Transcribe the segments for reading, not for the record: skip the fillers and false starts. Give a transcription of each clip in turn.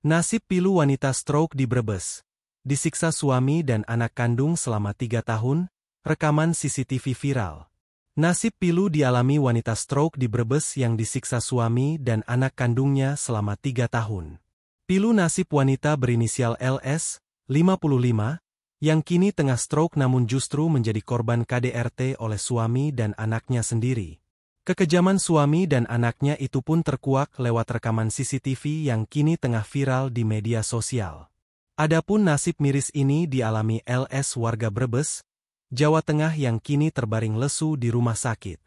Nasib pilu wanita stroke di Brebes. Disiksa suami dan anak kandung selama 3 tahun, rekaman CCTV viral. Nasib pilu dialami wanita stroke di Brebes yang disiksa suami dan anak kandungnya selama 3 tahun. Pilu nasib wanita berinisial LS, 55, yang kini tengah stroke namun justru menjadi korban KDRT oleh suami dan anaknya sendiri. Kekejaman suami dan anaknya itu pun terkuak lewat rekaman CCTV yang kini tengah viral di media sosial. Adapun nasib miris ini dialami LS warga Brebes, Jawa Tengah yang kini terbaring lesu di rumah sakit.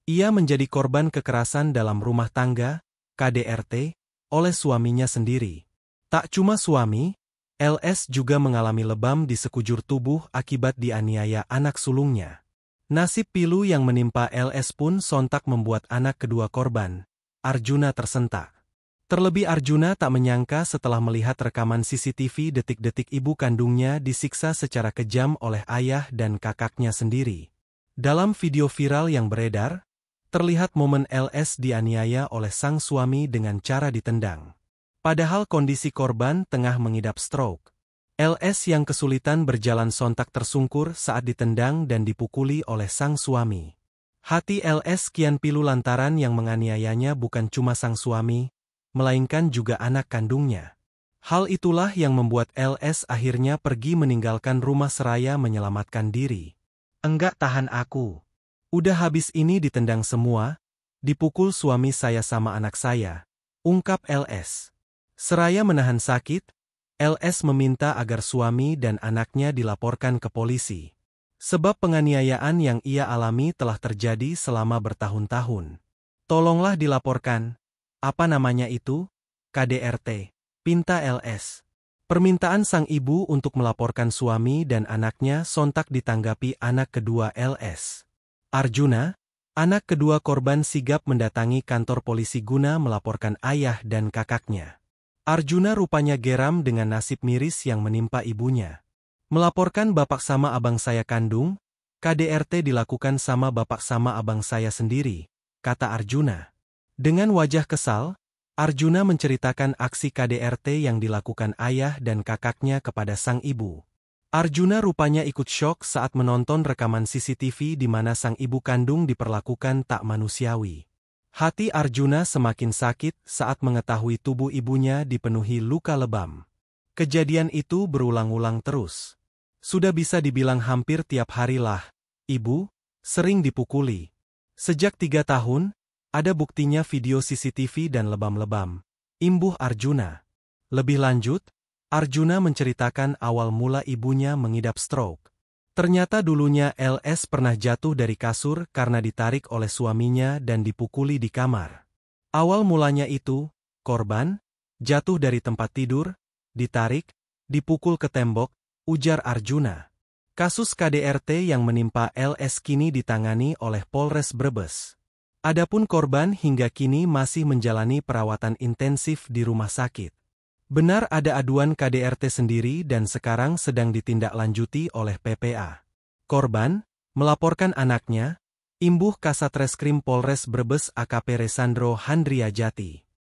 Ia menjadi korban kekerasan dalam rumah tangga, KDRT, oleh suaminya sendiri. Tak cuma suami, LS juga mengalami lebam di sekujur tubuh akibat dianiaya anak sulungnya. Nasib pilu yang menimpa LS pun sontak membuat anak kedua korban, Arjuna, tersentak. Terlebih Arjuna tak menyangka setelah melihat rekaman CCTV detik-detik ibu kandungnya disiksa secara kejam oleh ayah dan kakaknya sendiri. Dalam video viral yang beredar, terlihat momen LS dianiaya oleh sang suami dengan cara ditendang. Padahal kondisi korban tengah mengidap stroke. LS yang kesulitan berjalan sontak tersungkur saat ditendang dan dipukuli oleh sang suami. Hati LS kian pilu lantaran yang menganiayanya bukan cuma sang suami, melainkan juga anak kandungnya. Hal itulah yang membuat LS akhirnya pergi meninggalkan rumah seraya menyelamatkan diri. "Enggak tahan aku. Udah habis ini ditendang semua, dipukul suami saya sama anak saya," ungkap LS. Seraya menahan sakit, LS meminta agar suami dan anaknya dilaporkan ke polisi. Sebab penganiayaan yang ia alami telah terjadi selama bertahun-tahun. "Tolonglah dilaporkan." "Apa namanya itu?" "KDRT," pinta LS. Permintaan sang ibu untuk melaporkan suami dan anaknya sontak ditanggapi anak kedua LS. Arjuna, anak kedua korban, sigap mendatangi kantor polisi guna melaporkan ayah dan kakaknya. Arjuna rupanya geram dengan nasib miris yang menimpa ibunya. "Melaporkan bapak sama abang saya kandung, KDRT dilakukan sama bapak sama abang saya sendiri," kata Arjuna. Dengan wajah kesal, Arjuna menceritakan aksi KDRT yang dilakukan ayah dan kakaknya kepada sang ibu. Arjuna rupanya ikut syok saat menonton rekaman CCTV di mana sang ibu kandung diperlakukan tak manusiawi. Hati Arjuna semakin sakit saat mengetahui tubuh ibunya dipenuhi luka lebam. Kejadian itu berulang-ulang terus. Sudah bisa dibilang hampir tiap hari lah, ibu sering dipukuli. Sejak 3 tahun, ada buktinya video CCTV dan lebam-lebam, imbuh Arjuna. Lebih lanjut, Arjuna menceritakan awal mula ibunya mengidap stroke. Ternyata dulunya LS pernah jatuh dari kasur karena ditarik oleh suaminya dan dipukuli di kamar. Awal mulanya itu, korban jatuh dari tempat tidur, ditarik, dipukul ke tembok, ujar Arjuna. Kasus KDRT yang menimpa LS kini ditangani oleh Polres Brebes. Adapun korban hingga kini masih menjalani perawatan intensif di rumah sakit. Benar ada aduan KDRT sendiri dan sekarang sedang ditindaklanjuti oleh PPA. Korban melaporkan anaknya, imbuh Kasatreskrim Polres Brebes AKP Resandro Handriajati.